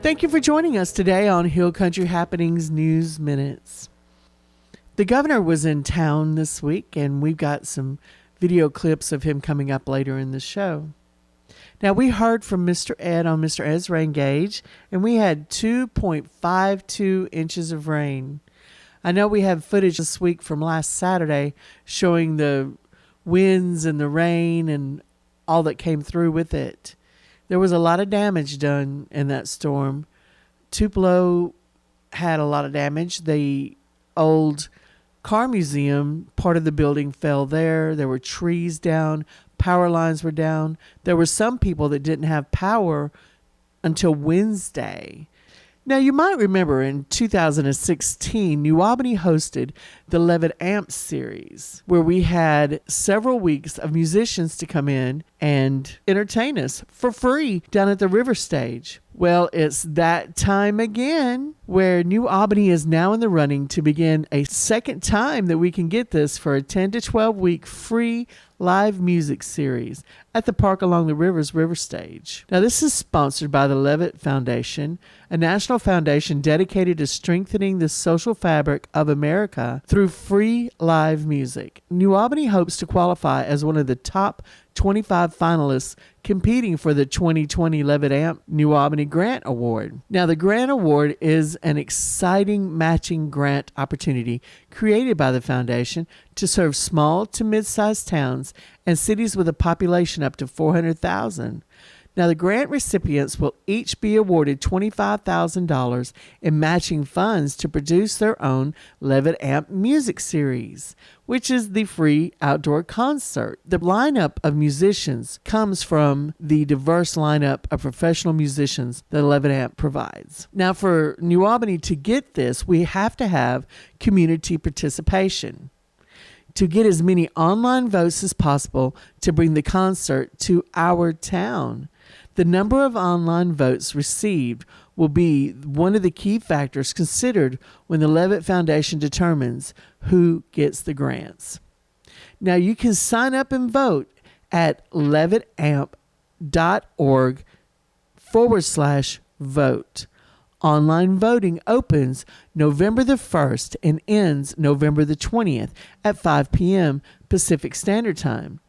Thank you for joining us today on Hill Country Happenings News Minutes. The governor was in town this week, and we've got some video clips of him coming up later in the show. Now, we heard from Mr. Edd on Mr. Edd's rain gauge, and we had 2.52 inches of rain. I know we have footage this week from last Saturday showing the winds and the rain and all that came through with it. There was a lot of damage done in that storm. Tupelo had a lot of damage. The old car museum, part of the building fell there. There were trees down. Power lines were down. There were some people that didn't have power until Wednesday. Now, you might remember in 2016, New Albany hosted the Lt Amp series, where we had several weeks of musicians to come in and entertain us for free down at the River Stage. Well, it's that time again where New Albany is now in the running to begin a second time that we can get this for a 10 to 12 week free live music series at the Park Along the River's River Stage. Now, this is sponsored by the Levitt Foundation, a national foundation dedicated to strengthening the social fabric of America through free live music. New Albany hopes to qualify as one of the top 25 finalists competing for the 2020 Lt Amp New Albany Grant Award. Now, the Grant Award is an exciting matching grant opportunity created by the foundation to serve small to mid-sized towns and cities with a population up to 400,000. Now, the grant recipients will each be awarded $25,000 in matching funds to produce their own Lt Amp music series, which is the free outdoor concert. The lineup of musicians comes from the diverse lineup of professional musicians that Lt Amp provides. Now, for New Albany to get this, we have to have community participation to get as many online votes as possible to bring the concert to our town. The number of online votes received will be one of the key factors considered when the Levitt Foundation determines who gets the grants. Now, you can sign up and vote at levitamp.org/vote. Online voting opens November the 1st and ends November the 20th at 5 p.m. Pacific Standard Time.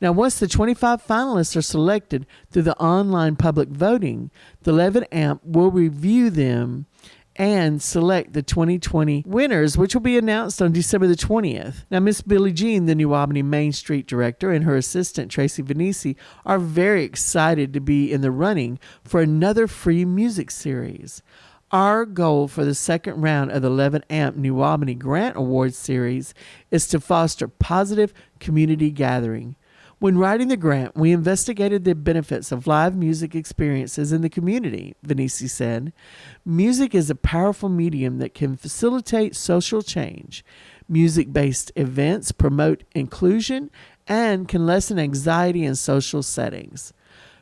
Now, once the 25 finalists are selected through the online public voting, the Lt Amp will review them and select the 2020 winners, which will be announced on December the 20th. Now, Miss Billie Jean, the New Albany Main Street Director, and her assistant, Tracy Venisi, are very excited to be in the running for another free music series. Our goal for the second round of the Lt Amp New Albany Grant Award Series is to foster positive community gathering. When writing the grant, we investigated the benefits of live music experiences in the community, Venisi said. Music is a powerful medium that can facilitate social change. Music-based events promote inclusion and can lessen anxiety in social settings.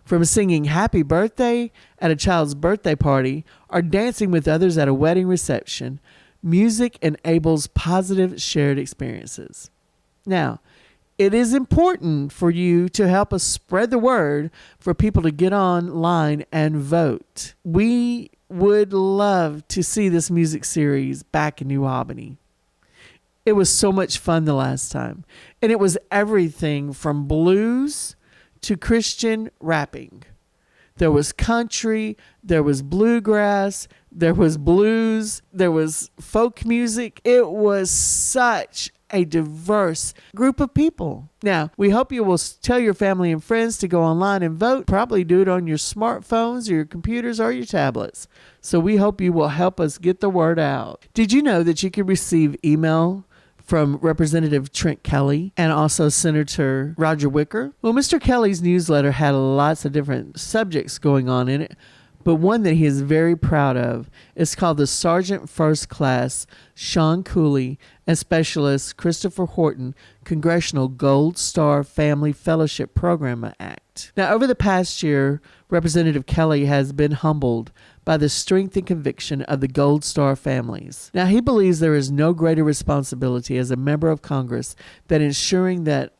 From singing happy birthday at a child's birthday party or dancing with others at a wedding reception, music enables positive shared experiences. Now, it is important for you to help us spread the word for people to get online and vote. We would love to see this music series back in New Albany. It was so much fun the last time. And it was everything from blues to Christian rapping. There was country, there was bluegrass, there was blues, there was folk music. It was such a diverse group of people. Now, we hope you will tell your family and friends to go online and vote. Probably do it on your smartphones or your computers or your tablets. So we hope you will help us get the word out. Did you know that you can receive email from Representative Trent Kelly and also Senator Roger Wicker? Well, Mr. Kelly's newsletter had lots of different subjects going on in it, but one that he is very proud of is called the Sergeant First Class Sean Cooley and Specialist Christopher Horton Congressional Gold Star Family Fellowship Program Act. Now, over the past year, Representative Kelly has been humbled by the strength and conviction of the Gold Star families. Now, he believes there is no greater responsibility as a member of Congress than ensuring that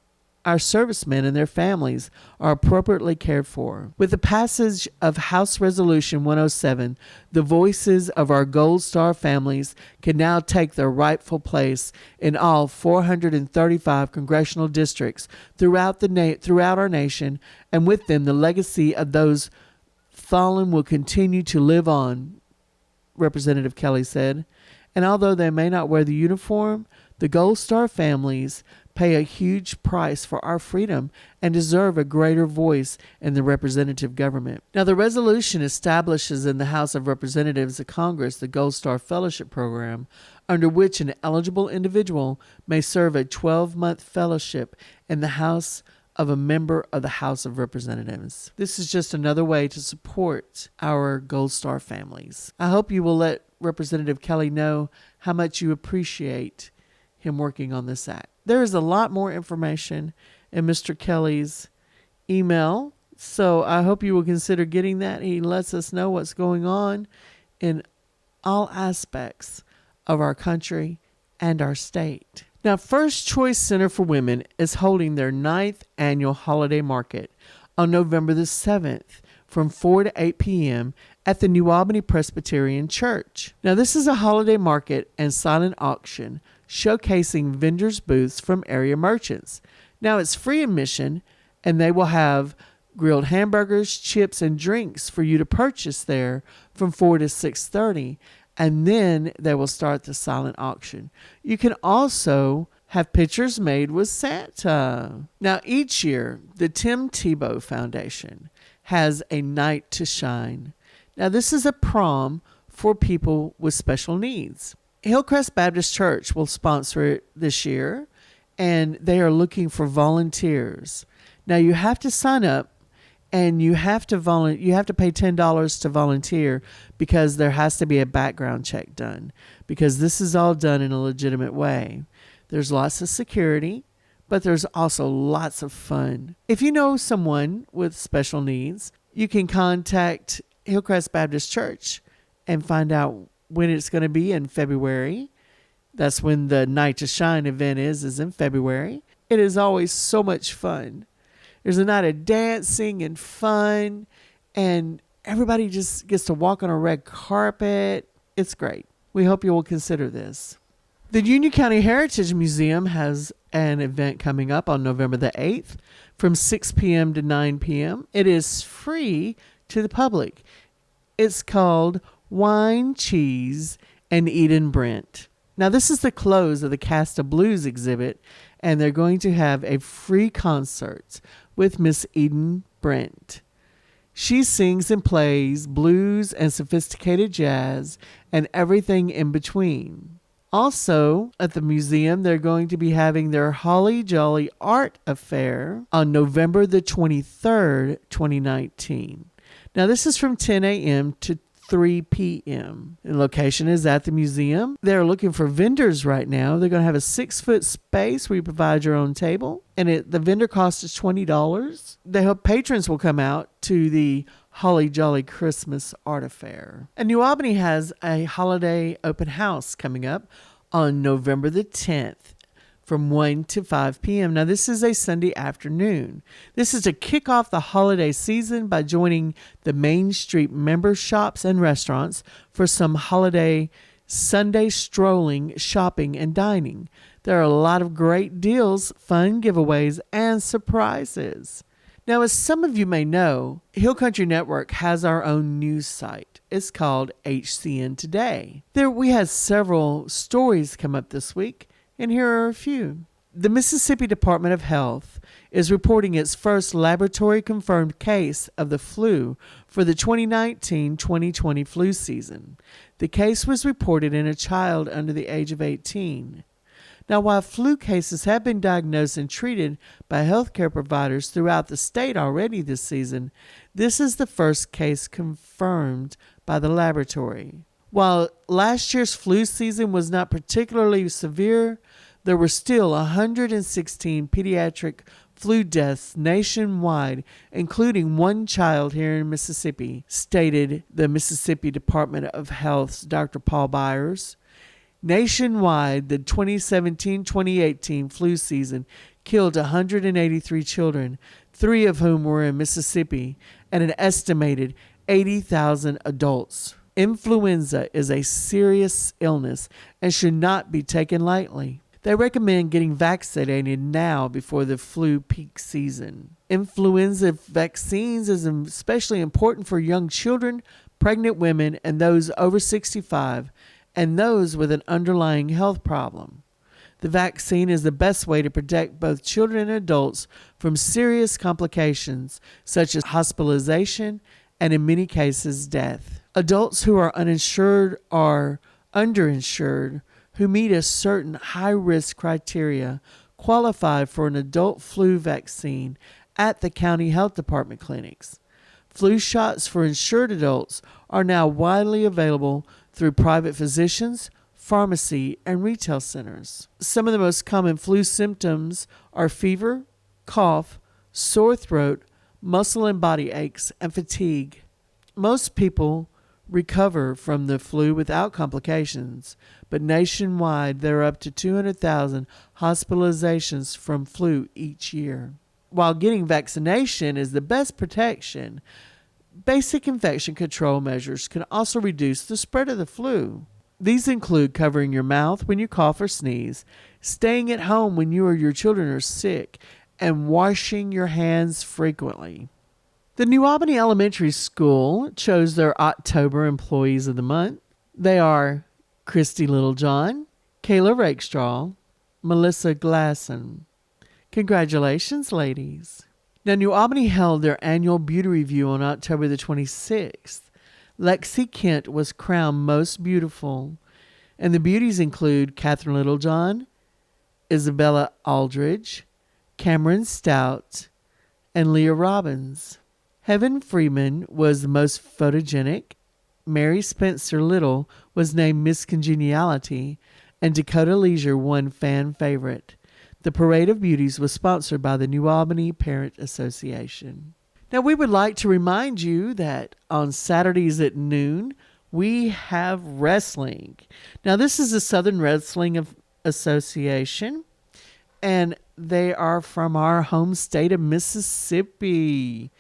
our servicemen and their families are appropriately cared for. With the passage of House Resolution 107, the voices of our Gold Star families can now take their rightful place in all 435 congressional districts throughout our nation, and with them the legacy of those fallen will continue to live on, Representative Kelly said. And although they may not wear the uniform, the Gold Star families pay a huge price for our freedom and deserve a greater voice in the representative government. Now, the resolution establishes in the House of Representatives of Congress the Gold Star Fellowship Program, under which an eligible individual may serve a 12-month fellowship in the house of a member of the House of Representatives. This is just another way to support our Gold Star families. I hope you will let Representative Kelly know how much you appreciate him working on this act. There is a lot more information in Mr. Kelly's email, so I hope you will consider getting that. He lets us know what's going on in all aspects of our country and our state. Now, First Choice Center for Women is holding their 9th annual holiday market on November the 7th from 4 to 8 p.m. at the New Albany Presbyterian Church. Now, this is a holiday market and silent auction showcasing vendors' booths from area merchants. Now, it's free admission, and they will have grilled hamburgers, chips, and drinks for you to purchase there from 4 to 6:30, and then they will start the silent auction. You can also have pictures made with Santa. Now, each year, the Tim Tebow Foundation has a Night to Shine. Now, this is a prom for people with special needs. Hillcrest Baptist Church will sponsor it this year, and they are looking for volunteers. Now, you have to sign up, and you have to pay $10 to volunteer, because there has to be a background check done, because this is all done in a legitimate way. There's lots of security, but there's also lots of fun. If you know someone with special needs, you can contact Hillcrest Baptist Church and find out when it's going to be in February. That's when the Night to Shine event is in February. It is always so much fun. There's a night of dancing and fun, and everybody just gets to walk on a red carpet. It's great. We hope you will consider this. The Union County Heritage Museum has an event coming up on November the 8th from 6 p.m. to 9 p.m. It is free to the public. It's called Wine, Cheese, and Eden Brent. Now, this is the close of the Cast of Blues exhibit, and they're going to have a free concert with Miss Eden Brent. She sings and plays blues and sophisticated jazz and everything in between. Also, at the museum, they're going to be having their Holly Jolly Art Affair on November the 23rd, 2019. Now, this is from 10 a.m. to 3 p.m. The location is at the museum. They're looking for vendors right now. They're going to have a 6-foot space where you provide your own table, and the vendor cost is $20. They hope patrons will come out to the Holly Jolly Christmas Art Affair. And New Albany has a holiday open house coming up on November the 10th from 1 to 5 p.m. Now, this is a Sunday afternoon. This is to kick off the holiday season by joining the Main Street member shops and restaurants for some holiday Sunday strolling, shopping, and dining. There are a lot of great deals, fun giveaways, and surprises. Now, as some of you may know, Hill Country Network has our own news site. It's called HCN Today. We had several stories come up this week, and here are a few. The Mississippi Department of Health is reporting its first laboratory-confirmed case of the flu for the 2019-2020 flu season. The case was reported in a child under the age of 18. Now, while flu cases have been diagnosed and treated by healthcare providers throughout the state already this season, this is the first case confirmed by the laboratory. While last year's flu season was not particularly severe, there were still 116 pediatric flu deaths nationwide, including one child here in Mississippi, stated the Mississippi Department of Health's Dr. Paul Byers. Nationwide, the 2017-2018 flu season killed 183 children, 3 of whom were in Mississippi, and an estimated 80,000 adults. Influenza is a serious illness and should not be taken lightly. They recommend getting vaccinated now before the flu peak season. Influenza vaccines is especially important for young children, pregnant women, and those over 65, and those with an underlying health problem. The vaccine is the best way to protect both children and adults from serious complications such as hospitalization and, in many cases, death. Adults who are uninsured or underinsured who meet a certain high-risk criteria qualify for an adult flu vaccine at the county health department clinics. Flu shots for insured adults are now widely available through private physicians, pharmacy, and retail centers. Some of the most common flu symptoms are fever, cough, sore throat, muscle and body aches, and fatigue. Most people recover from the flu without complications, but nationwide there are up to 200,000 hospitalizations from flu each year. While getting vaccination is the best protection, basic infection control measures can also reduce the spread of the flu. These include covering your mouth when you cough or sneeze, staying at home when you or your children are sick, and washing your hands frequently. The New Albany Elementary School chose their October Employees of the Month. They are Christy Littlejohn, Kayla Rakestraw, Melissa Glasson. Congratulations, ladies. Now, New Albany held their annual beauty review on October the 26th. Lexi Kent was crowned Most Beautiful, and the beauties include Catherine Littlejohn, Isabella Aldridge, Cameron Stout, and Leah Robbins. Heaven Freeman was the most photogenic, Mary Spencer Little was named Miss Congeniality, and Dakota Leisure won Fan Favorite. The Parade of Beauties was sponsored by the New Albany Parent Association. Now, we would like to remind you that on Saturdays at noon, we have wrestling. Now, this is the Southern Wrestling Association, and they are from our home state of Mississippi.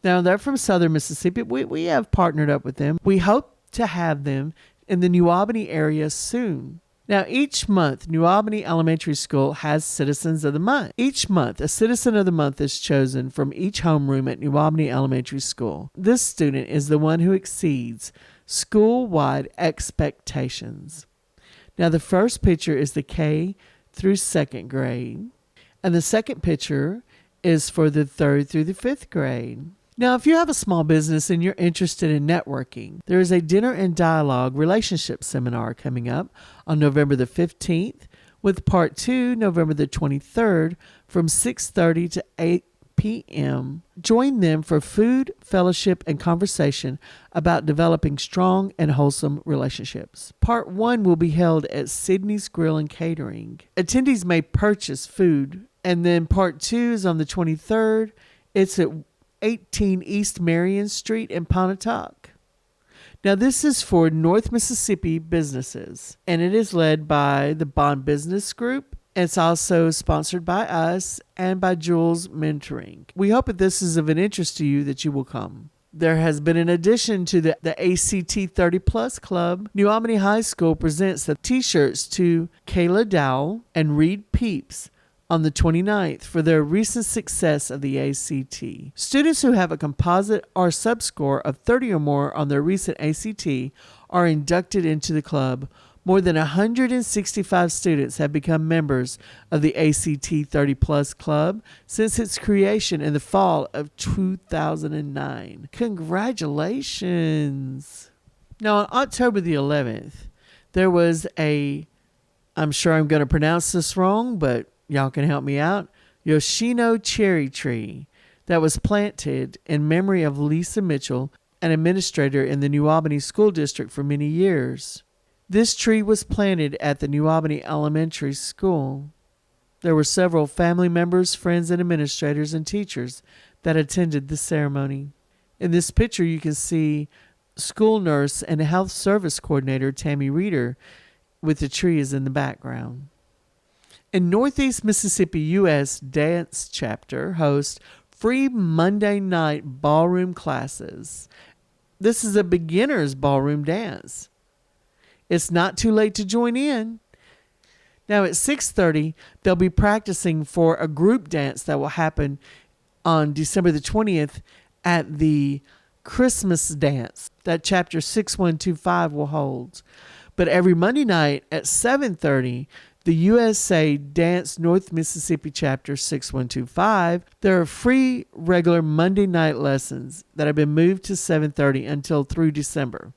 Now, they're from Southern Mississippi. We have partnered up with them. We hope to have them in the New Albany area soon. Now, each month, New Albany Elementary School has Citizens of the Month. Each month, a Citizen of the Month is chosen from each homeroom at New Albany Elementary School. This student is the one who exceeds school-wide expectations. Now, the first picture is the K through second grade, and the second picture is for the third through the fifth grade. Now, if you have a small business and you're interested in networking, there is a Dinner and Dialogue Relationship Seminar coming up on November the 15th, with Part 2 November the 23rd from 6:30 to 8 p.m. Join them for food, fellowship, and conversation about developing strong and wholesome relationships. Part 1 will be held at Sydney's Grill and Catering. Attendees may purchase food, and then Part 2 is on the 23rd. It's at 18 East Marion Street in Pontotoc. Now, this is for North Mississippi businesses, and it is led by the Bond Business Group. It's also sponsored by us and by Jules Mentoring. We hope that this is of an interest to you, that you will come. There has been an addition to the ACT 30 Plus Club. New Albany High School presents the t-shirts to Kayla Dowell and Reed Peeps on the 29th for their recent success of the ACT. Students who have a composite or subscore of 30 or more on their recent ACT are inducted into the club. More than 165 students have become members of the ACT 30 Plus Club since its creation in the fall of 2009. Congratulations! Now, on October the 11th, there was I'm sure I'm going to pronounce this wrong, but y'all can help me out, Yoshino cherry tree that was planted in memory of Lisa Mitchell, an administrator in the New Albany School District for many years. This tree was planted at the New Albany Elementary School. There were several family members, friends, and administrators and teachers that attended the ceremony. In this picture, you can see school nurse and health service coordinator Tammy Reeder with the trees in the background. And Northeast Mississippi U.S. Dance Chapter hosts free Monday night ballroom classes. This is a beginner's ballroom dance. It's not too late to join in. Now at 6:30, they'll be practicing for a group dance that will happen on December the 20th at the Christmas dance that Chapter 6125 will hold. But every Monday night at 7:30, the USA Dance North Mississippi Chapter 6125, there are free regular Monday night lessons that have been moved to 7:30 until through December.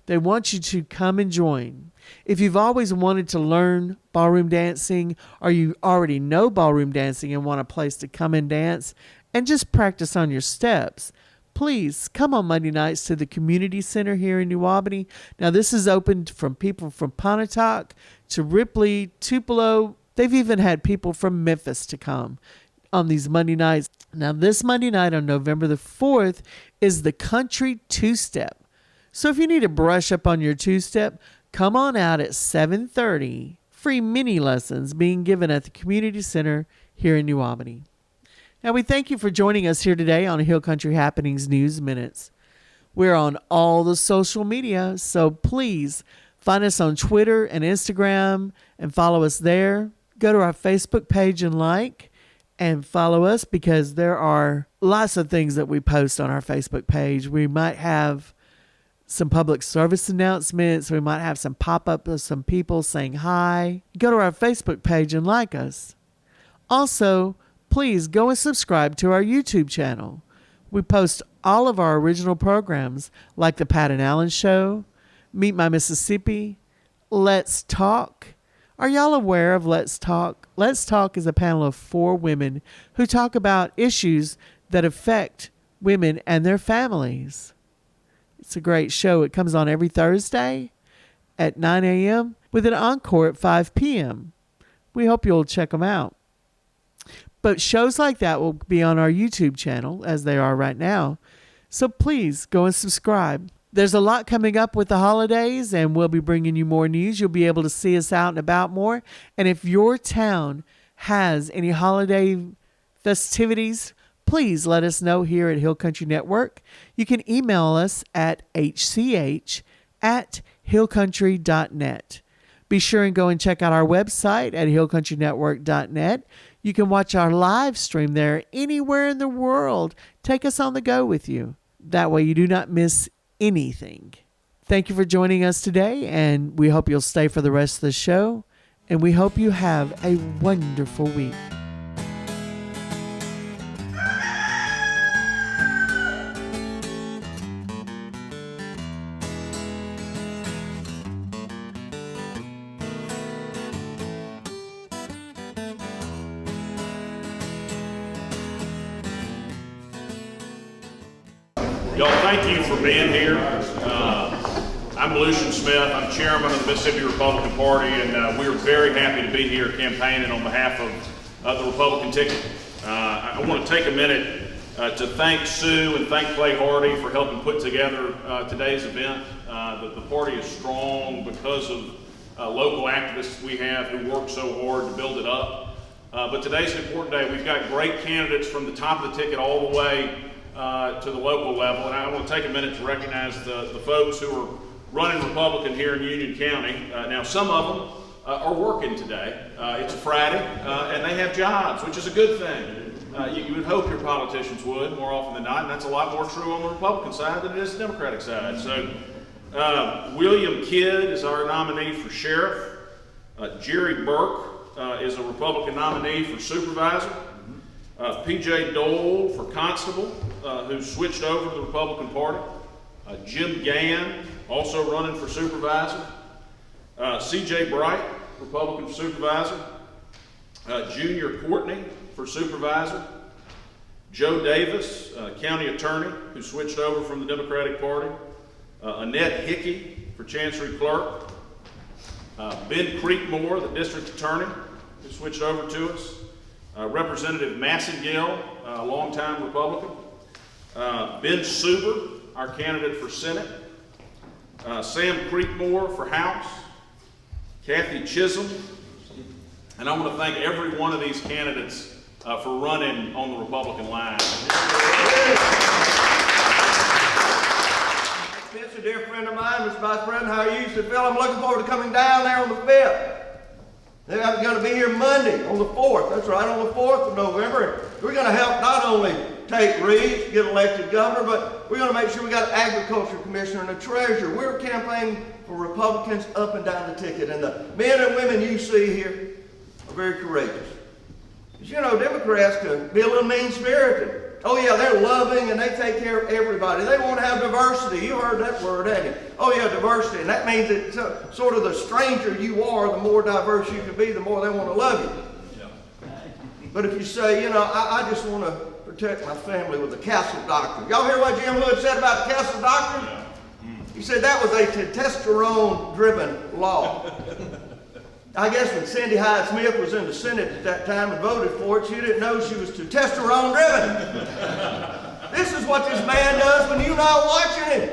They want you to come and join. If you've always wanted to learn ballroom dancing, or you already know ballroom dancing and want a place to come and dance and just practice on your steps, please come on Monday nights to the Community Center here in New Albany. Now, this is open from people from Pontotoc to Ripley, Tupelo. They've even had people from Memphis to come on these Monday nights. Now, this Monday night on November the 4th is the Country Two-Step. So if you need to brush up on your two-step, come on out at 7:30. Free mini lessons being given at the Community Center here in New Albany. Now, we thank you for joining us here today on Hill Country Happenings News Minutes. We're on all the social media, so please find us on Twitter and Instagram and follow us there. Go to our Facebook page and like and follow us, because there are lots of things that we post on our Facebook page. We might have some public service announcements. We might have some pop-up of some people saying hi. Go to our Facebook page and like us. Also, please go and subscribe to our YouTube channel. We post all of our original programs like The Pat and Allen Show, Meet My Mississippi, Let's Talk. Are y'all aware of Let's Talk? Let's Talk is a panel of 4 women who talk about issues that affect women and their families. It's a great show. It comes on every Thursday at 9 a.m. with an encore at 5 p.m. We hope you'll check them out. But shows like that will be on our YouTube channel, as they are right now. So please go and subscribe. There's a lot coming up with the holidays, and we'll be bringing you more news. You'll be able to see us out and about more. And if your town has any holiday festivities, please let us know here at Hill Country Network. You can email us at hch@hillcountry.net. Be sure and go and check out our website at hillcountrynetwork.net. You can watch our live stream there anywhere in the world. Take us on the go with you. That way you do not miss anything. Thank you for joining us today, and we hope you'll stay for the rest of the show. And we hope you have a wonderful week. Y'all, thank you for being here. I'm Lucian Smith. I'm chairman of the Mississippi Republican Party, and we're very happy to be here campaigning on behalf of the Republican ticket. I want to take a minute to thank Sue and thank Clay Hardy for helping put together today's event. The party is strong because of local activists we have who work so hard to build it up. But today's an important day. We've got great candidates from the top of the ticket all the way to the local level, and I want to take a minute to recognize the folks who are running Republican here in Union County. Now, some of them are working today. It's a Friday, and they have jobs, which is a good thing. You would hope your politicians would more often than not, and that's a lot more true on the Republican side than it is the Democratic side. So, William Kidd is our nominee for sheriff. Jerry Burke is a Republican nominee for supervisor. P.J. Dole for constable, who switched over to the Republican Party. Jim Gann, also running for supervisor. C.J. Bright, Republican supervisor. Junior Courtney for supervisor. Joe Davis, county attorney, who switched over from the Democratic Party. Annette Hickey for chancery clerk. Ben Creekmore, the district attorney, who switched over to us. Representative Massengill, a longtime Republican. Ben Suber, our candidate for Senate. Sam Creekmore for House. Kathy Chisholm, And I want to thank every one of these candidates for running on the Republican line. It's a dear friend of mine, Mr. Vice President. How are you? He said, Phil, I'm looking forward to coming down there on the 5th. I'm going to be here Monday on the 4th. That's right, on the 4th of November. We're going to help not only Tate Reeves get elected governor, but we're going to make sure we got an agriculture commissioner and a treasurer. We're campaigning for Republicans up and down the ticket. And the men and women you see here are very courageous. Because, you know, Democrats can be a little mean-spirited. Oh yeah, they're loving and they take care of everybody. They want to have diversity. You heard that word, haven't you? Oh yeah, diversity. And that means that sort of the stranger you are, the more diverse you can be, the more they want to love you. Yeah. But if you say, you know, I just want to protect my family with the Castle Doctrine. Y'all hear what Jim Hood said about the Castle Doctrine? Yeah. He said that was a testosterone-driven law. I guess when Cindy Hyde Smith was in the Senate at that time and voted for it, she didn't know she was testosterone driven. This is what this man does when you're not watching him.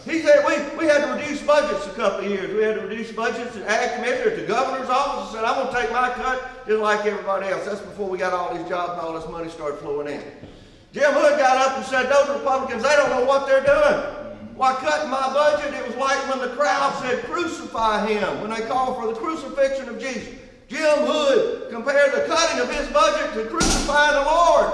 He said we had to reduce budgets a couple of years. We had to reduce budgets at Ag Committee, at the governor's office, and said, I'm going to take my cut just like everybody else. That's before we got all these jobs and all this money started flowing in. Jim Hood got up and said, those Republicans, they don't know what they're doing. Why, cutting my budget, it was like when the crowd said, crucify him, when they called for the crucifixion of Jesus. Jim Hood compared the cutting of his budget to crucifying the Lord.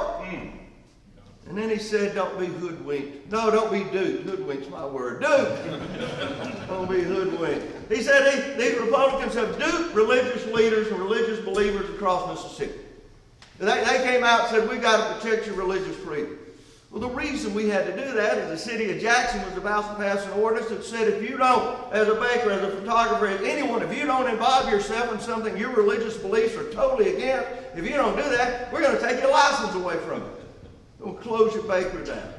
And then he said, don't be hoodwinked. No, don't be duped. Hoodwinked's my word. Duped. Don't be hoodwinked. He said these Republicans have duped religious leaders and religious believers across Mississippi. They came out and said, we've got to protect your religious freedom. Well, the reason we had to do that is the city of Jackson was about to pass an ordinance that said if you don't, as a baker, as a photographer, as anyone, if you don't involve yourself in something your religious beliefs are totally against, if you don't do that, we're going to take your license away from you. We'll close your baker down.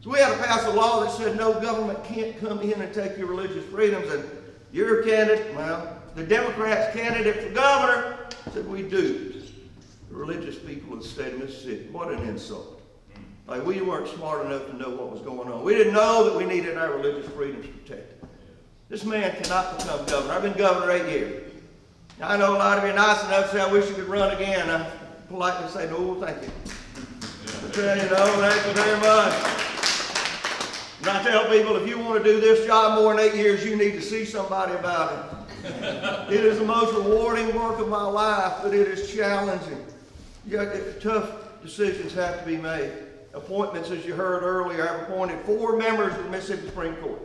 So we had to pass a law that said no government can't come in and take your religious freedoms. And your candidate, well, the Democrats' candidate for governor said we duped the religious people of the state of Mississippi. What an insult. Like we weren't smart enough to know what was going on. We didn't know that we needed our religious freedoms protected. This man cannot become governor. I've been governor 8 years. Now, I know a lot of you are nice enough to say, I wish you could run again. I politely say, no, thank you. But you know, thank you very much. And I tell people, if you want to do this job more than 8 years, you need to see somebody about it. It is the most rewarding work of my life, but it is challenging. Tough decisions have to be made. Appointments, as you heard earlier, I've appointed 4 members of the Mississippi Supreme Court.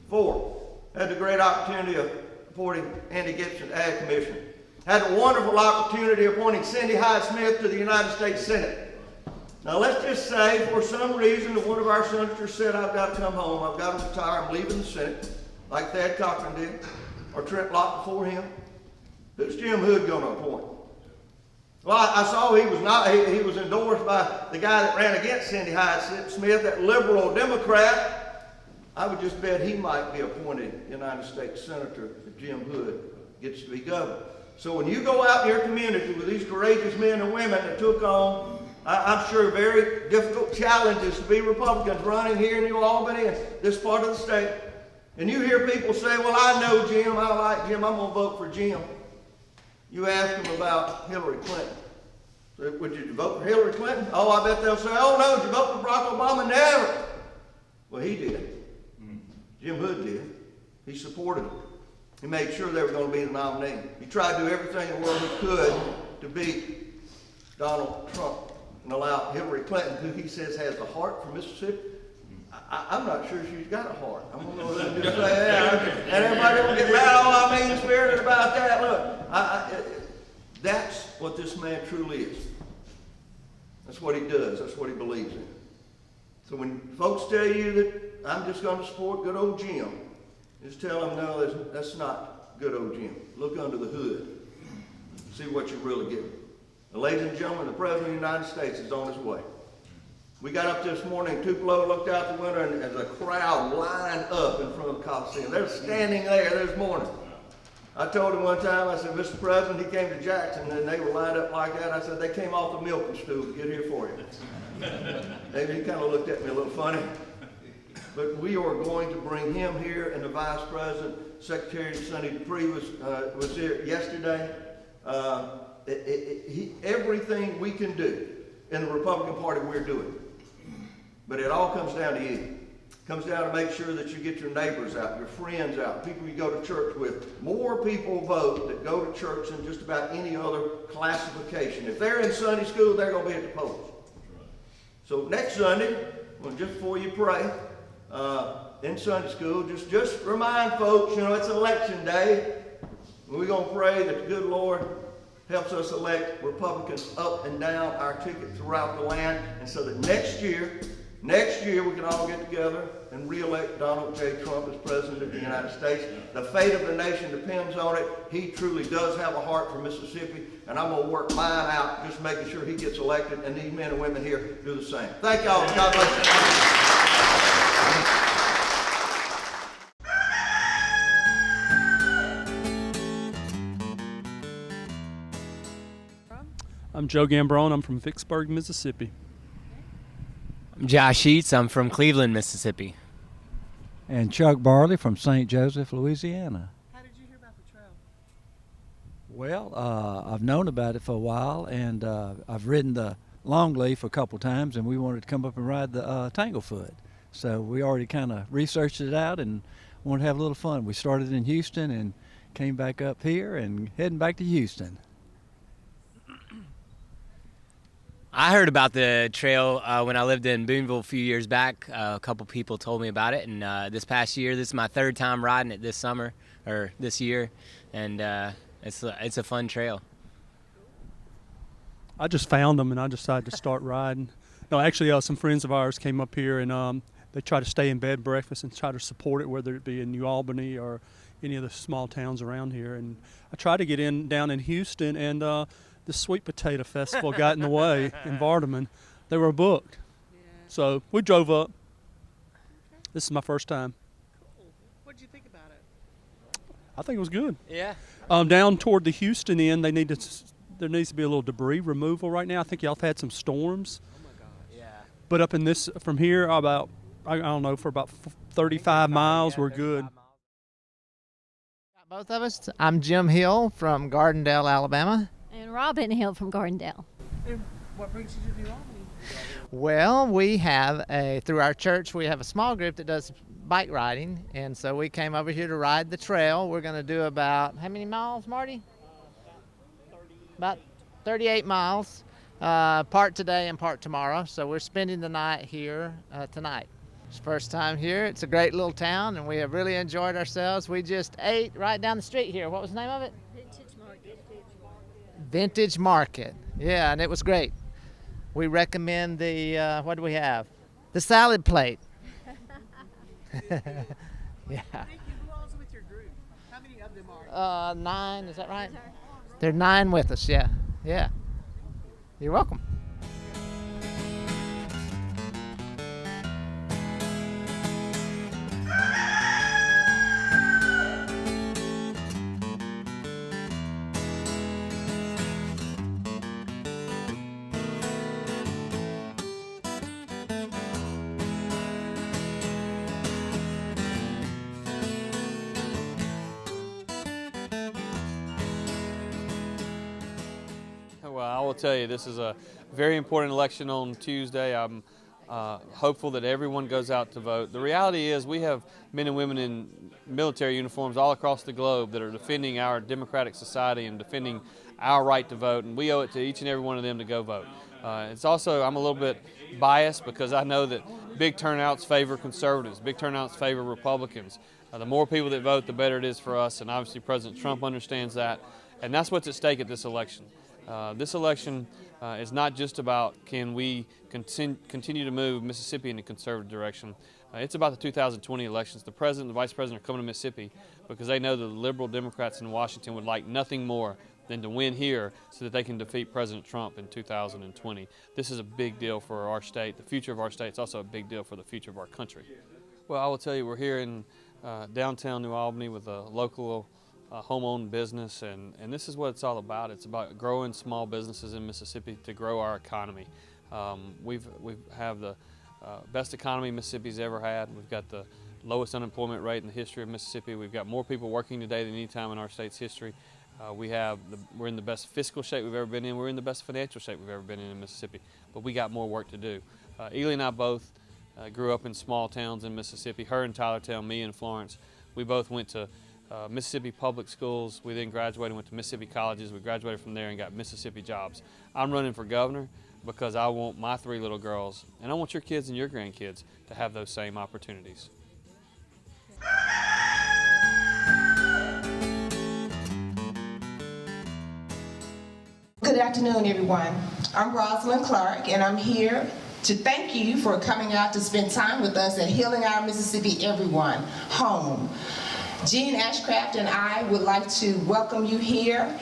4. Had the great opportunity of appointing Andy Gibson, Ag Commissioner. Had the wonderful opportunity of appointing Cindy Hyde Smith to the United States Senate. Now let's just say, for some reason, that one of our senators said, I've got to come home, I've got to retire, I'm leaving the Senate, like Thad Cochran did, or Trent Lott before him. Who's Jim Hood going to appoint? Well, I saw he was endorsed by the guy that ran against Cindy Hyde Smith, that liberal Democrat. I would just bet he might be appointed United States Senator if Jim Hood gets to be governor. So when you go out in your community with these courageous men and women that took on, I'm sure, very difficult challenges to be Republicans running here in New Albany and this part of the state, and you hear people say, well, I know Jim, I like Jim, I'm going to vote for Jim. You ask them about Hillary Clinton. So, would you vote for Hillary Clinton? Oh, I bet they'll say, oh no, did you vote for Barack Obama? Never. Well, he did. Jim Hood did. He supported them. He made sure they were going to be the nominee. He tried to do everything in the world he could to beat Donald Trump and allow Hillary Clinton, who he says has the heart for Mississippi. I'm not sure she's got a heart. I'm going to go ahead and just say that. And everybody will get mad, oh, I mean-spirited about that. Look, that's what this man truly is. That's what he does. That's what he believes in. So when folks tell you that I'm just going to support good old Jim, just tell them, no, that's not good old Jim. Look under the hood. See what you're really getting. Now, ladies and gentlemen, the President of the United States is on his way. We got up this morning, Tupelo, looked out the window, and there's a crowd lined up in front of the Coliseum. They're standing there this morning. I told him one time, I said, Mr. President, he came to Jackson, and they were lined up like that. I said, they came off the milking stool to get here for you. Maybe he kind of looked at me a little funny. But we are going to bring him here, and the Vice President, Secretary Sonny Dupree was here yesterday. everything we can do in the Republican Party we're doing. But it all comes down to you. It comes down to make sure that you get your neighbors out, your friends out, people you go to church with. More people vote that go to church than just about any other classification. If they're in Sunday school, they're going to be at the polls. So next Sunday, well, just before you pray, in Sunday school, just remind folks, it's election day. We're going to pray that the good Lord helps us elect Republicans up and down our ticket throughout the land, and so that next year we can all get together and re-elect Donald J. Trump as President of the United States. The fate of the nation depends on it. He truly does have a heart for Mississippi, and I'm going to work mine out just making sure he gets elected, and these men and women here do the same. Thank y'all. God bless you. I'm Joe Gambrone. I'm from Vicksburg, Mississippi. I'm Josh Eats. I'm from Cleveland, Mississippi. And Chuck Barley from St. Joseph, Louisiana. How did you hear about the trail? Well, I've known about it for a while, and I've ridden the Longleaf a couple times, and we wanted to come up and ride the Tanglefoot. So we already kind of researched it out and wanted to have a little fun. We started in Houston and came back up here and heading back to Houston. I heard about the trail when I lived in Boonville a few years back. A couple people told me about it, and this past year, this is my third time riding it this year, and it's a fun trail. I just found them, and I decided to start riding. No, actually, some friends of ours came up here, and they try to stay in bed breakfast and try to support it, whether it be in New Albany or any of the small towns around here. And I tried to get down in Houston, and the Sweet Potato Festival got in the way in Vardaman. They were booked. Yeah. So we drove up. This is my first time. Cool. What did you think about it? I think it was good. Yeah. Down toward the Houston end, there needs to be a little debris removal right now. I think y'all have had some storms. Oh my God. Yeah. But up in this, from here, for about 35 miles, we're good. Both of us. I'm Jim Hill from Gardendale, Alabama. And Robin Hill from Gardendale. And what brings you to New Albany? Well, we have through our church, we have a small group that does bike riding, and so we came over here to ride the trail. We're going to do about, how many miles, Marty? About 38 miles, part today and part tomorrow. So we're spending the night here tonight. It's the first time here. It's a great little town, and we have really enjoyed ourselves. We just ate right down the street here. What was the name of it? Vintage Market. Yeah, and it was great. We recommend the, what do we have? The salad plate. Yeah. Who all's with your group? How many of them are? 9, is that right? There are 9 with us, yeah. Yeah. You're welcome. Well, I will tell you, this is a very important election on Tuesday. I'm hopeful that everyone goes out to vote. The reality is we have men and women in military uniforms all across the globe that are defending our democratic society and defending our right to vote, and we owe it to each and every one of them to go vote. It's also, I'm a little bit biased because I know that big turnouts favor conservatives, big turnouts favor Republicans. The more people that vote, the better it is for us, and obviously President Trump understands that, and that's what's at stake at this election. This election is not just about can we continue to move Mississippi in a conservative direction. It's about the 2020 elections. The president and the vice president are coming to Mississippi because they know that the liberal Democrats in Washington would like nothing more than to win here so that they can defeat President Trump in 2020. This is a big deal for our state. The future of our state is also a big deal for the future of our country. Well, I will tell you, we're here in downtown New Albany with a local home-owned business, and this is what it's all about. It's about growing small businesses in Mississippi to grow our economy. We have the best economy Mississippi's ever had. We've got the lowest unemployment rate in the history of Mississippi. We've got more people working today than any time in our state's history. We're in the best fiscal shape we've ever been in. We're in the best financial shape we've ever been in Mississippi, but we got more work to do. Ely and I both grew up in small towns in Mississippi. Her in Tylertown, me in Florence. We both went to Mississippi public schools. We then graduated and went to Mississippi colleges. We graduated from there and got Mississippi jobs. I'm running for governor because I want my 3 little girls, and I want your kids and your grandkids to have those same opportunities. Good afternoon, everyone. I'm Rosalind Clark, and I'm here to thank you for coming out to spend time with us at Healing Our Mississippi Everyone Home. Jean Ashcraft and I would like to welcome you here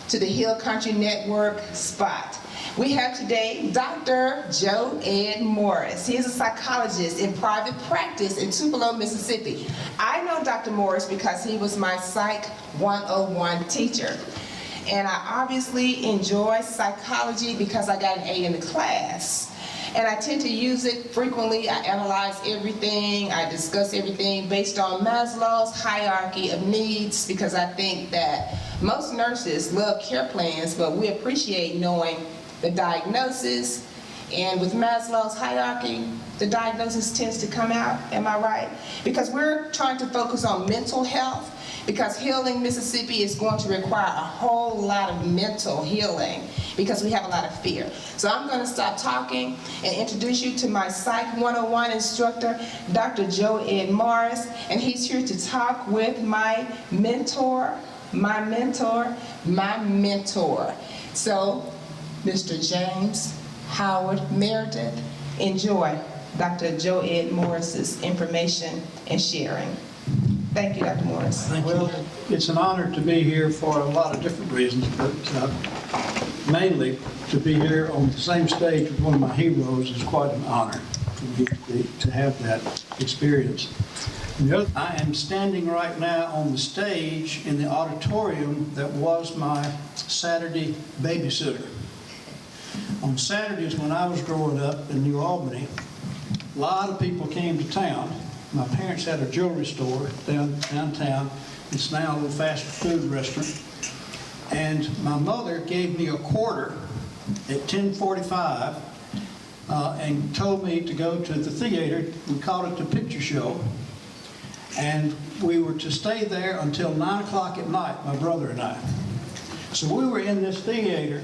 to the Hill Country Network spot. We have today Dr. Joe Edd Morris. He is a psychologist in private practice in Tupelo, Mississippi. I know Dr. Morris because he was my Psych 101 teacher. And I obviously enjoy psychology because I got an A in the class. And I tend to use it frequently. I analyze everything, I discuss everything based on Maslow's hierarchy of needs, because I think that most nurses love care plans, but we appreciate knowing the diagnosis. And with Maslow's hierarchy, the diagnosis tends to come out, am I right? Because we're trying to focus on mental health, because healing Mississippi is going to require a whole lot of mental healing because we have a lot of fear. So I'm going to stop talking and introduce you to my Psych 101 instructor, Dr. Joe Edd Morris, and he's here to talk with my mentor. So, Mr. James Howard Meredith, enjoy Dr. Joe Edd Morris's information and sharing. Thank you, Dr. Morris. Well, it's an honor to be here for a lot of different reasons, but mainly to be here on the same stage with one of my heroes is quite an honor for me to have that experience. I am standing right now on the stage in the auditorium that was my Saturday babysitter. On Saturdays when I was growing up in New Albany, a lot of people came to town. My parents had a jewelry store downtown. It's now a little fast food restaurant. And my mother gave me a quarter at 10:45 and told me to go to the theater. We called it the picture show. And we were to stay there until 9 o'clock at night, my brother and I. So we were in this theater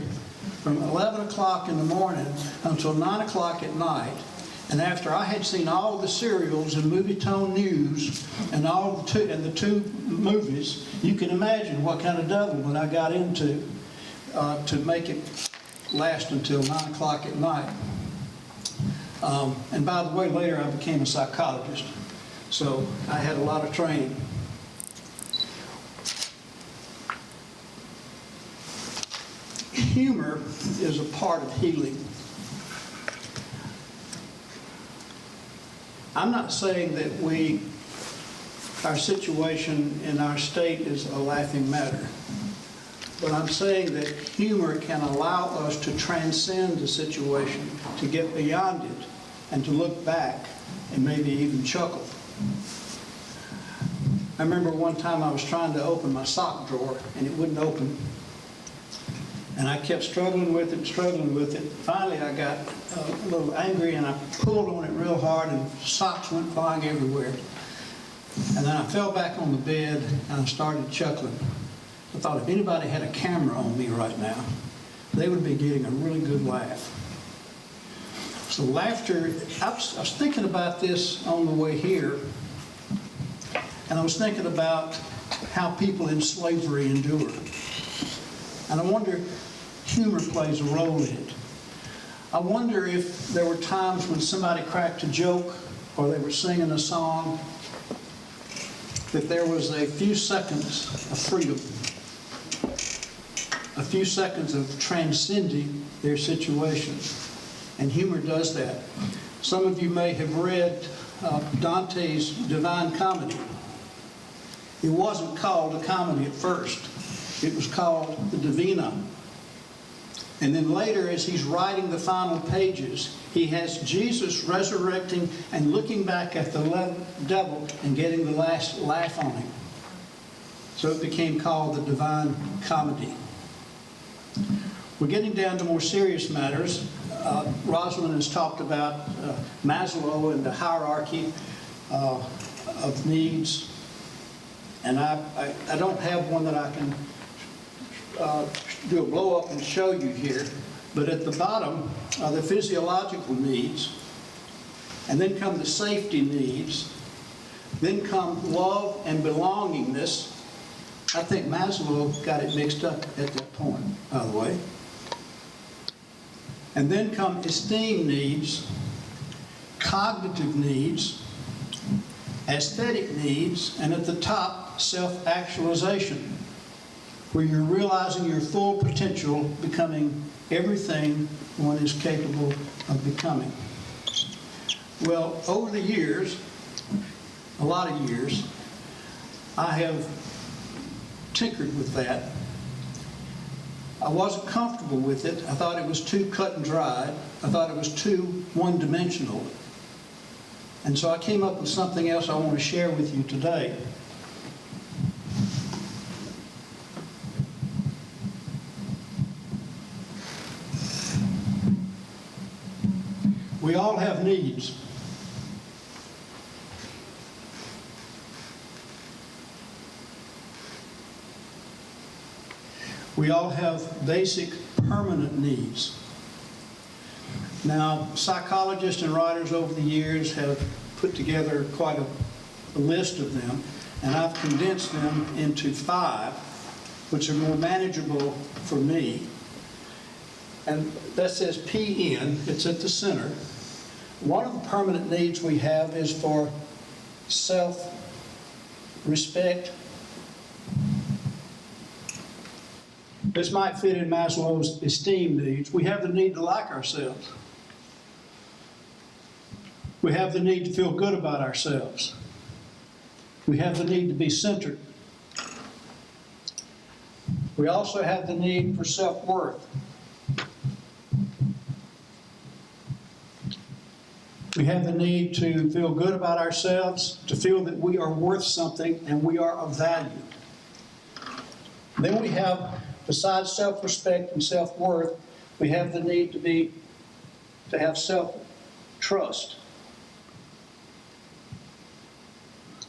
from 11 o'clock in the morning until 9 o'clock at night. And after I had seen all the serials and Movie-Tone News and the two movies, you can imagine what kind of doubling I got into to make it last until 9 o'clock at night. And by the way, later I became a psychologist, so I had a lot of training. Humor is a part of healing. I'm not saying that our situation in our state is a laughing matter, but I'm saying that humor can allow us to transcend the situation, to get beyond it, and to look back and maybe even chuckle. I remember one time I was trying to open my sock drawer and it wouldn't open. And I kept struggling with it. Finally, I got a little angry and I pulled on it real hard and socks went flying everywhere. And then I fell back on the bed and I started chuckling. I thought if anybody had a camera on me right now, they would be getting a really good laugh. So laughter, I was thinking about this on the way here, and I was thinking about how people in slavery endure. And I wonder, humor plays a role in it. I wonder if there were times when somebody cracked a joke or they were singing a song, that there was a few seconds of freedom, a few seconds of transcending their situation. And humor does that. Some of you may have read Dante's Divine Comedy. It wasn't called a comedy at first. It was called the Divina. And then later, as he's writing the final pages, he has Jesus resurrecting and looking back at the devil and getting the last laugh on him. So it became called the Divine Comedy. We're getting down to more serious matters. Rosalind has talked about Maslow and the hierarchy of needs. And I don't have one that I can do a blow up and show you here. But at the bottom are the physiological needs. And then come the safety needs. Then come love and belongingness. I think Maslow got it mixed up at that point, by the way. And then come esteem needs, cognitive needs, aesthetic needs, and at the top, self-actualization, where you're realizing your full potential, becoming everything one is capable of becoming. Well, over the years, a lot of years, I have tinkered with that. I wasn't comfortable with it. I thought it was too cut and dried. I thought it was too one-dimensional. And so I came up with something else I want to share with you today. We all have needs. We all have basic permanent needs. Now, psychologists and writers over the years have put together quite a list of them, and I've condensed them into 5, which are more manageable for me. And that says PN, it's at the center. One of the permanent needs we have is for self-respect. This might fit in Maslow's esteem needs. We have the need to like ourselves. We have the need to feel good about ourselves. We have the need to be centered. We also have the need for self-worth. We have the need to feel good about ourselves, to feel that we are worth something and we are of value. Then we have, besides self-respect and self-worth, we have the need to have self-trust.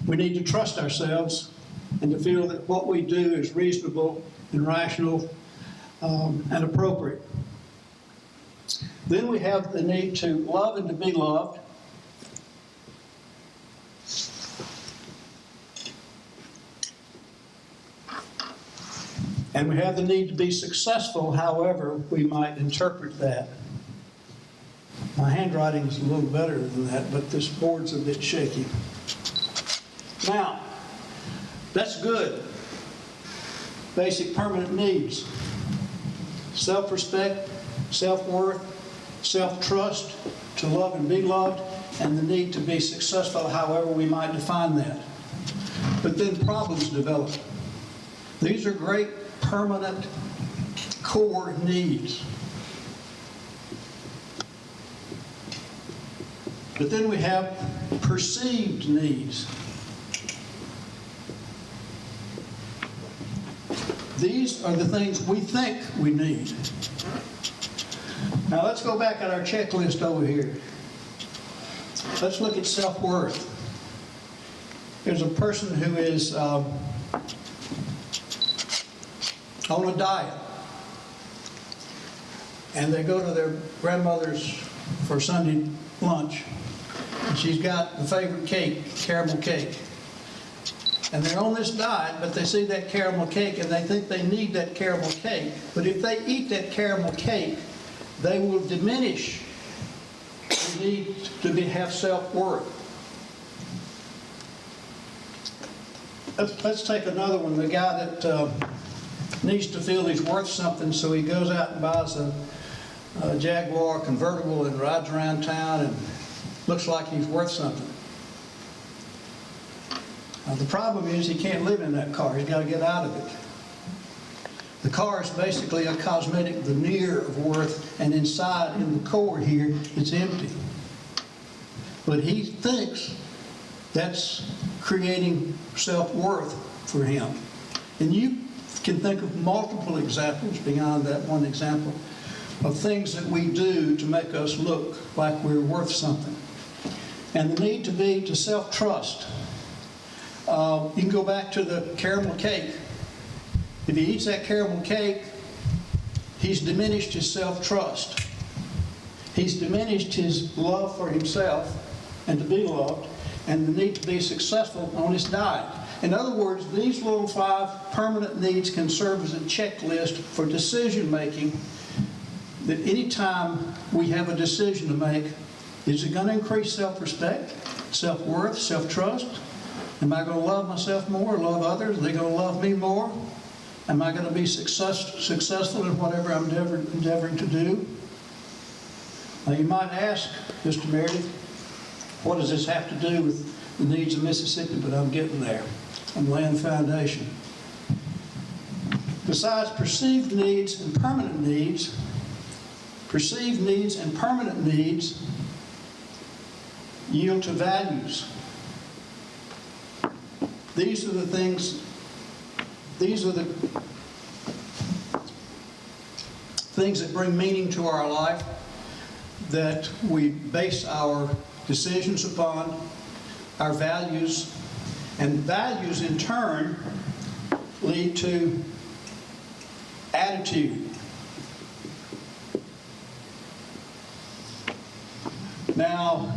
We need to trust ourselves and to feel that what we do is reasonable and rational and appropriate. Then we have the need to love and to be loved. And we have the need to be successful, however we might interpret that. My handwriting is a little better than that, but this board's a bit shaky. Now, that's good. Basic permanent needs. Self-respect, self-worth, self-trust, to love and be loved, and the need to be successful, however we might define that. But then problems develop. These are great permanent core needs. But then we have perceived needs. These are the things we think we need. Now let's go back at our checklist over here. Let's look at self-worth. There's a person who is on a diet, and they go to their grandmother's for Sunday lunch, and she's got the favorite cake, caramel cake. And they're on this diet, but they see that caramel cake and they think they need that caramel cake. But if they eat that caramel cake, they will diminish the need to have self-worth. Let's take another one. The guy that needs to feel he's worth something, so he goes out and buys a Jaguar convertible and rides around town and looks like he's worth something. The problem is he can't live in that car. He's got to get out of it. The car is basically a cosmetic veneer of worth, and inside, in the core here, it's empty. But he thinks that's creating self-worth for him. And you can think of multiple examples beyond that one example of things that we do to make us look like we're worth something. And the need to self-trust. You can go back to the caramel cake. If he eats that caramel cake, he's diminished his self-trust. He's diminished his love for himself and to be loved, and the need to be successful on his diet. In other words, these little 5 permanent needs can serve as a checklist for decision making, that any time we have a decision to make, is it going to increase self-respect, self-worth, self-trust? Am I going to love myself more, love others? Are they going to love me more? Am I going to be successful in whatever I'm endeavoring to do? Now you might ask, Mr. Meredith, what does this have to do with the needs of Mississippi? But I'm getting there. I'm laying the foundation. Besides perceived needs and permanent needs, perceived needs and permanent needs yield to values. These are the things that bring meaning to our life, that we base our decisions upon, our values, and values in turn lead to attitude. Now,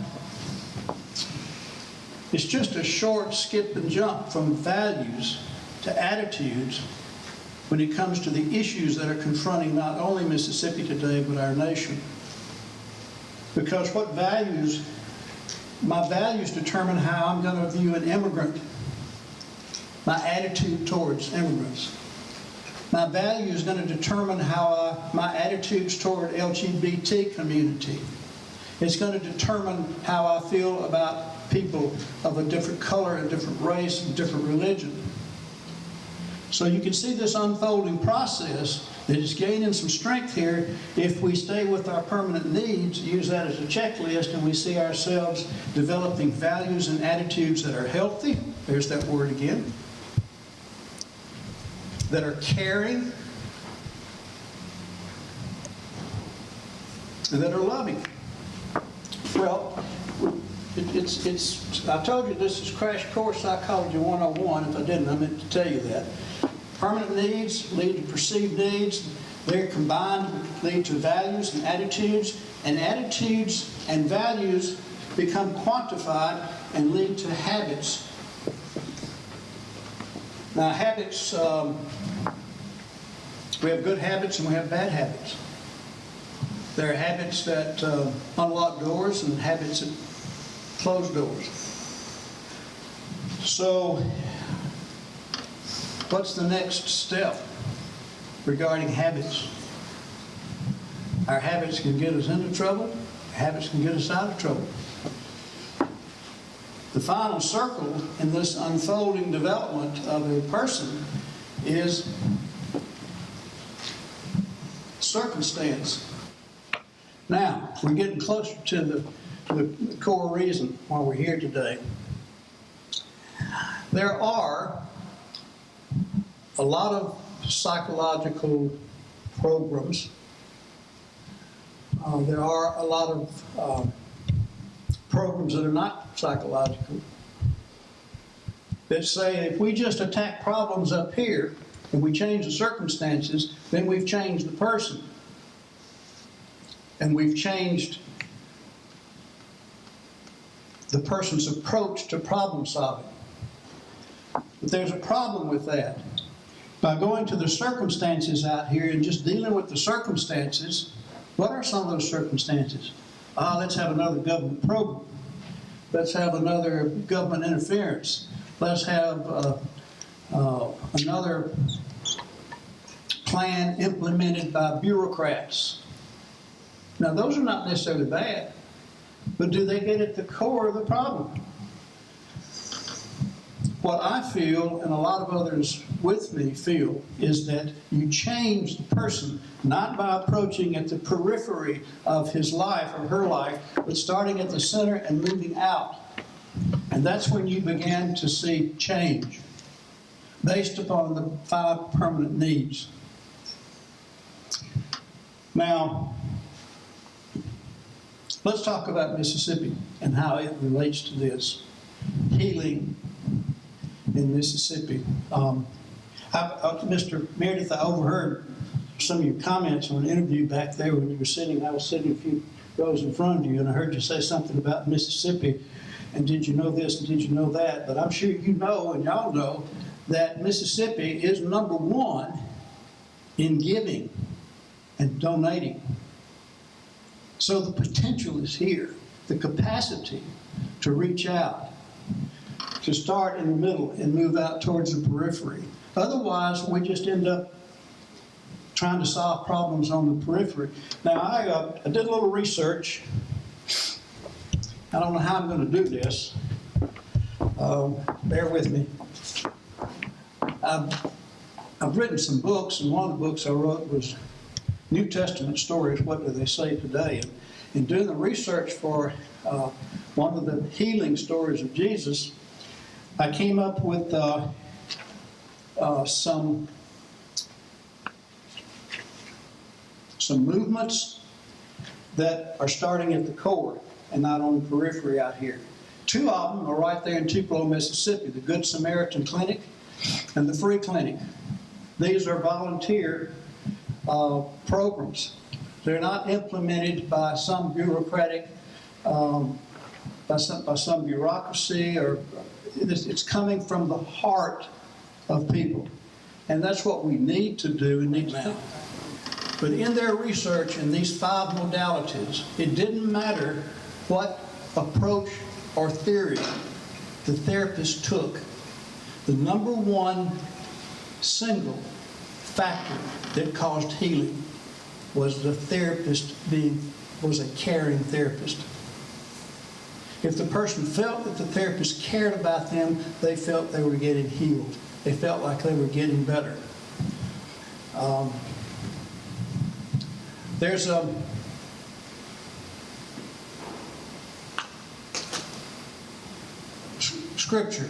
it's just a short skip and jump from values to attitudes when it comes to the issues that are confronting not only Mississippi today, but our nation. Because my values determine how I'm going to view an immigrant, my attitude towards immigrants. My value is going to determine my attitudes toward LGBT community. It's going to determine how I feel about people of a different color, a different race, and different religion. So you can see this unfolding process that is gaining some strength here if we stay with our permanent needs, use that as a checklist, and we see ourselves developing values and attitudes that are healthy, there's that word again, that are caring, and that are loving. Well, I told you this is Crash Course Psychology 101. If I didn't, I meant to tell you that. Permanent needs lead to perceived needs. They're combined to lead to values and attitudes and values become quantified and lead to habits. Now, habits, we have good habits and we have bad habits. There are habits that unlock doors and habits that close doors. So, what's the next step regarding habits? Our habits can get us into trouble. Habits can get us out of trouble. The final circle in this unfolding development of a person is circumstance. Now, we're getting closer to the core reason why we're here today. There are a lot of psychological programs. There are a lot of programs that are not psychological that say if we just attack problems up here and we change the circumstances, then we've changed the person. And we've changed the person's approach to problem solving. But there's a problem with that. By going to the circumstances out here and just dealing with the circumstances, what are some of those circumstances? Let's have another government program. Let's have another government interference. Let's have another plan implemented by bureaucrats. Now, those are not necessarily bad, but do they get at the core of the problem? What I feel, and a lot of others with me feel, is that you change the person not by approaching at the periphery of his life or her life, but starting at the center and moving out. And that's when you begin to see change. based upon the 5 permanent needs. Now, let's talk about Mississippi and how it relates to this. Healing in Mississippi. Mr. Meredith, I overheard some of your comments on an interview back there when you were sitting. I was sitting a few rows in front of you, and I heard you say something about Mississippi, and did you know this and did you know that? But I'm sure you know, and y'all know, that Mississippi is number 1 in giving and donating. So the potential is here, the capacity to reach out, to start in the middle and move out towards the periphery. Otherwise, we just end up trying to solve problems on the periphery. Now, I did a little research. I don't know how I'm going to do this. Bear with me. I've written some books, and one of the books I wrote was New Testament Stories, What Do They Say Today? And in doing the research for one of the healing stories of Jesus, I came up with some movements that are starting at the core and not on the periphery out here. 2 of them are right there in Tupelo, Mississippi, the Good Samaritan Clinic and the Free Clinic. These are volunteer programs. They're not implemented by some bureaucratic, by some bureaucracy, or it's coming from the heart of people. And that's what we need to do and need now. But in their research in these 5 modalities, it didn't matter what approach or theory the therapist took. The number 1 single factor that caused healing was the therapist was a caring therapist. If the person felt that the therapist cared about them, they felt they were getting healed. They felt like they were getting better. There's a scripture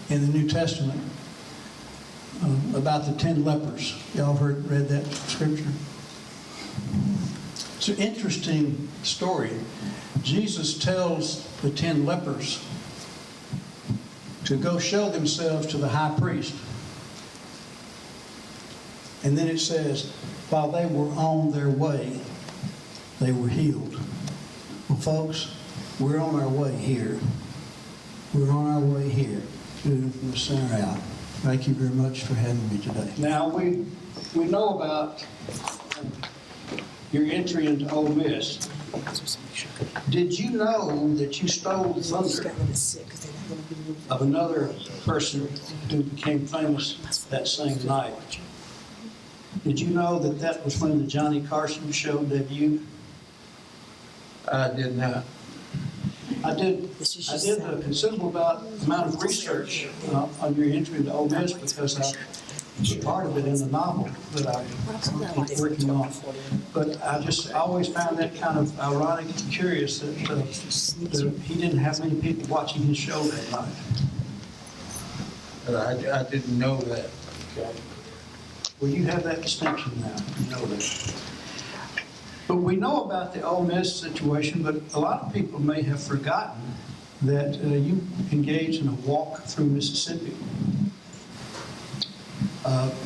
in the New Testament about the 10 lepers. Y'all have read that scripture? It's an interesting story. Jesus tells the 10 lepers to go show themselves to the high priest. And then it says, while they were on their way, they were healed. Well, folks, we're on our way here. We're on our way here, moving from the center out. Thank you very much for having me today. Now, we know about your entry into Ole Miss. Did you know that you stole the thunder of another person who became famous that same night? Did you know that that was when the Johnny Carson show debuted? I did not. I did a considerable amount of research on your entry into Ole Miss because I was part of it in the novel that I was working on. But I always found that kind of ironic and curious that he didn't have many people watching his show that night. I didn't know that. Okay. Well, you have that distinction now. You know that. But we know about the Ole Miss situation, but a lot of people may have forgotten that you engaged in a walk through Mississippi.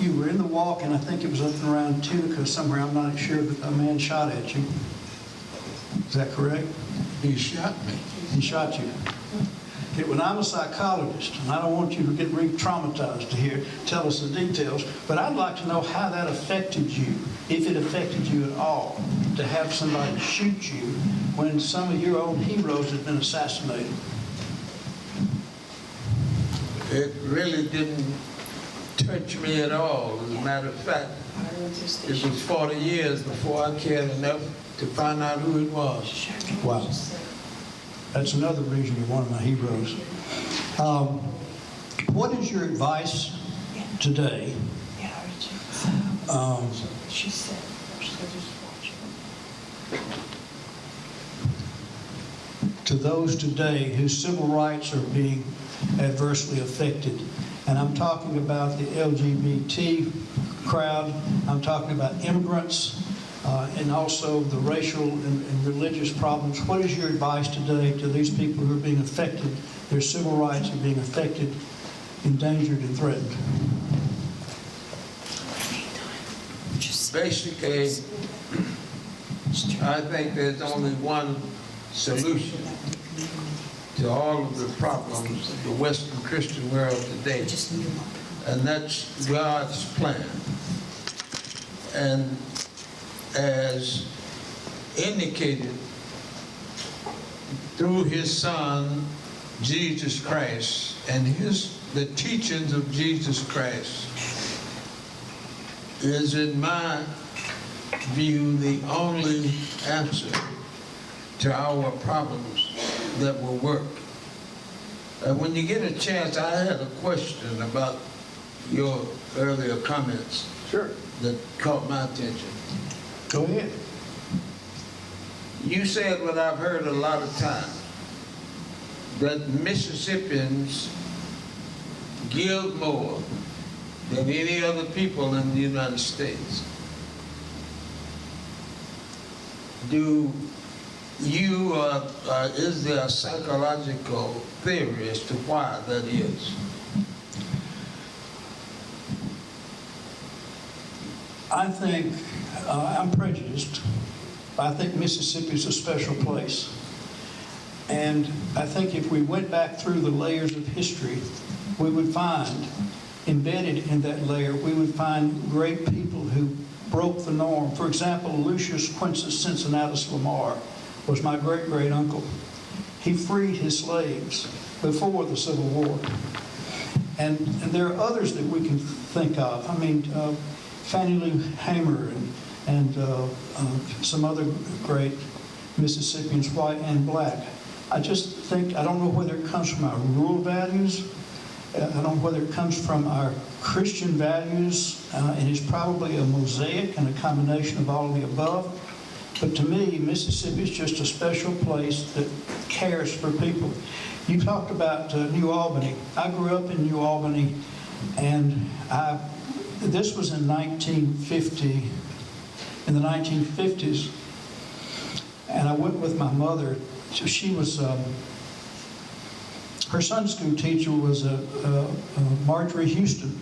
You were in the walk, and I think it was up and around Tunica somewhere, I'm not sure, but a man shot at you. Is that correct? He shot me. He shot you. Okay, well, I'm a psychologist, and I don't want you to get re-traumatized to hear, tell us the details, but I'd like to know how that affected you, if it affected you at all, to have somebody shoot you when some of your own heroes had been assassinated. It really didn't touch me at all. As a matter of fact, it was 40 years before I cared enough to find out who it was. Wow. That's another reason you're one of my heroes. What is your advice today to those today whose civil rights are being adversely affected And I'm talking about the LGBT crowd. I'm talking about immigrants and also the racial and religious problems. What is your advice today to these people who are being affected, their civil rights are being affected, endangered, and threatened? Basically, I think there's only one solution to all of the problems of the Western Christian world today, and that's God's plan. And as indicated through His Son, Jesus Christ, and the teachings of Jesus Christ, is, in my view, the only answer to our problems that will work. When you get a chance, I had a question about your earlier comments. Sure. That caught my attention. Go ahead. You said what I've heard a lot of times, that Mississippians give more than any other people in the United States. Do you, is there a psychological theory as to why that is? I think, I'm prejudiced. I think Mississippi is a special place. And I think if we went back through the layers of history, we would find, embedded in that layer, we would find great people who broke the norm. For example, Lucius Quintus Cincinnatus Lamar was my great-great-uncle. He freed his slaves before the Civil War. And there are others that we can think of. I mean, Fannie Lou Hamer and some other great Mississippians, white and black. I just think, I don't know whether it comes from our rural values, I don't know whether it comes from our Christian values, and it's probably a mosaic and a combination of all of the above. But to me, Mississippi is just a special place that cares for people. You talked about New Albany. I grew up in New Albany, and this was in 1950, in the 1950s, and I went with my mother. So she was, her Sunday school teacher was Marjorie Houston,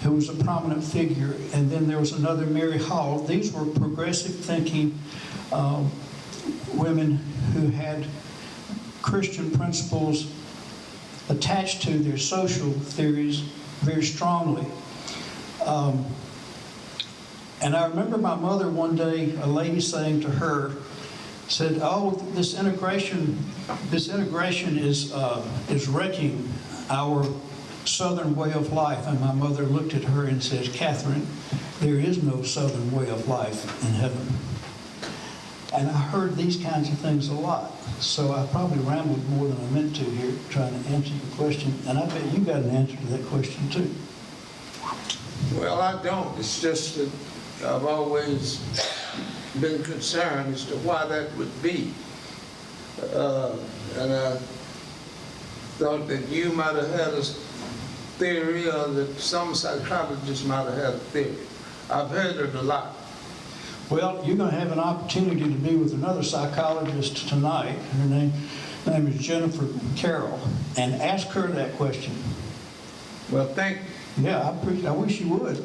who was a prominent figure, and then there was another Mary Hall. These were progressive thinking women who had Christian principles attached to their social theories very strongly. And I remember my mother one day, a lady saying to her, said, "Oh, this integration is wrecking our Southern way of life." And my mother looked at her and says, "Catherine, there is no Southern way of life in heaven." And I heard these kinds of things a lot. So I probably rambled more than I meant to here trying to answer your question. And I bet you got an answer to that question too. Well, I don't. It's just that I've always been concerned as to why that would be. And I thought that you might have had a theory, or that some psychologists might have had a theory. I've heard it a lot. Well, you're going to have an opportunity to be with another psychologist tonight. Her name is Jennifer Carroll, and ask her that question. Well, thank you. Yeah, I wish you would.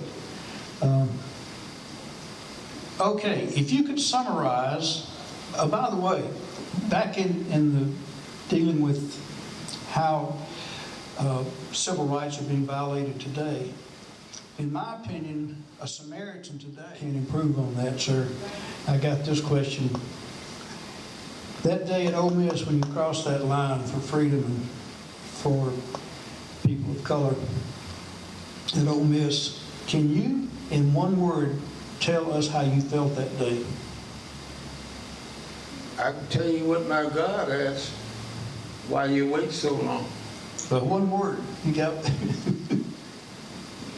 Okay, if you could summarize, by the way, back in the dealing with how civil rights are being violated today, in my opinion, a Samaritan today can improve on that, sir. I got this question. That day at Ole Miss, when you crossed that line for freedom and for people of color at Ole Miss, can you, in one word, tell us how you felt that day? I can tell you what my God asked. Why you wait so long? But one word, you got.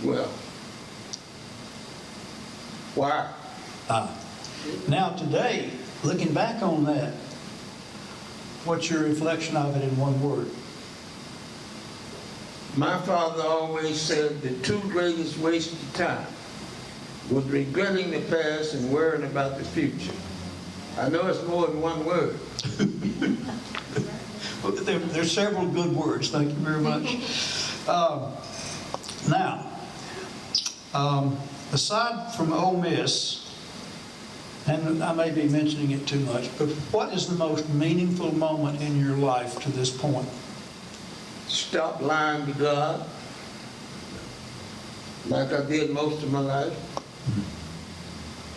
Well, why? Now today, looking back on that, what's your reflection of it in one word? My father always said the two greatest wastes of time was regretting the past and worrying about the future. I know it's more than one word. There's several good words. Thank you very much. Now, aside from Ole Miss, and I may be mentioning it too much, but what is the most meaningful moment in your life to this point? Stop lying to God, like I did most of my life.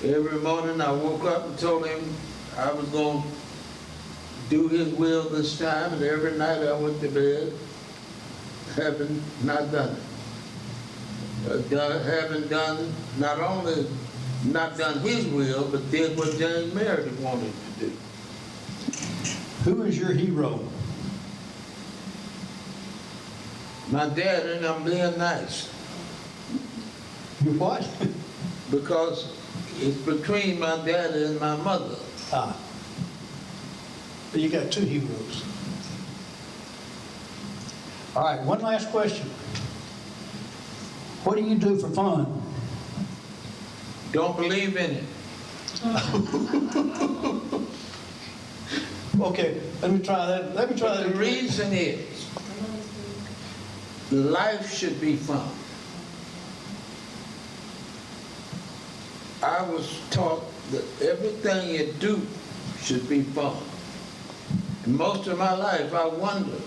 Every morning I woke up and told him I was going to do his will this time, and every night I went to bed having not done it. Having done, not only not done his will, but did what James Meredith wanted to do. Who is your hero? My dad, and I'm being nice. Your what? Because it's between my daddy and my mother. Ah. But you got two heroes. All right, one last question. What do you do for fun? Don't believe in it. Okay, let me try that. Let me try that. The reason is, life should be fun. I was taught that everything you do should be fun. And most of my life, I wondered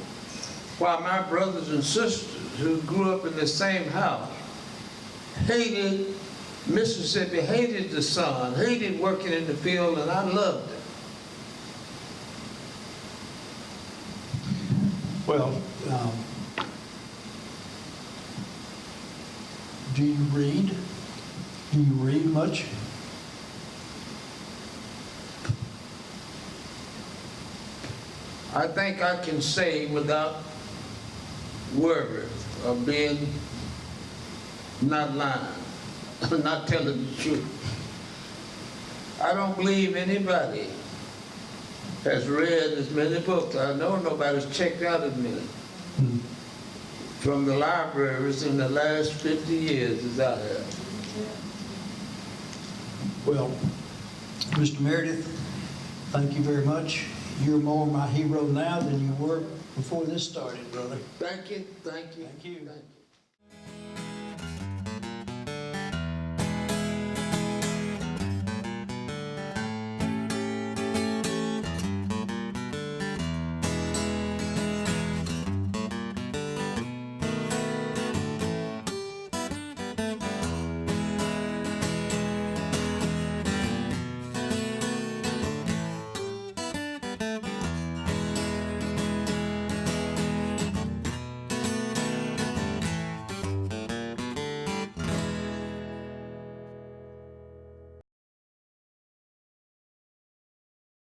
why my brothers and sisters who grew up in the same house hated Mississippi, hated the sun, hated working in the field, and I loved it. Well, do you read? Do you read much? I think I can say without worry of being not lying, not telling the truth. I don't believe anybody has read as many books. I know nobody's checked out as many from the libraries in the last 50 years as I have. Well, Mr. Meredith, thank you very much. You're more my hero now than you were before this started, brother. Thank you, thank you. Thank you. Thank you.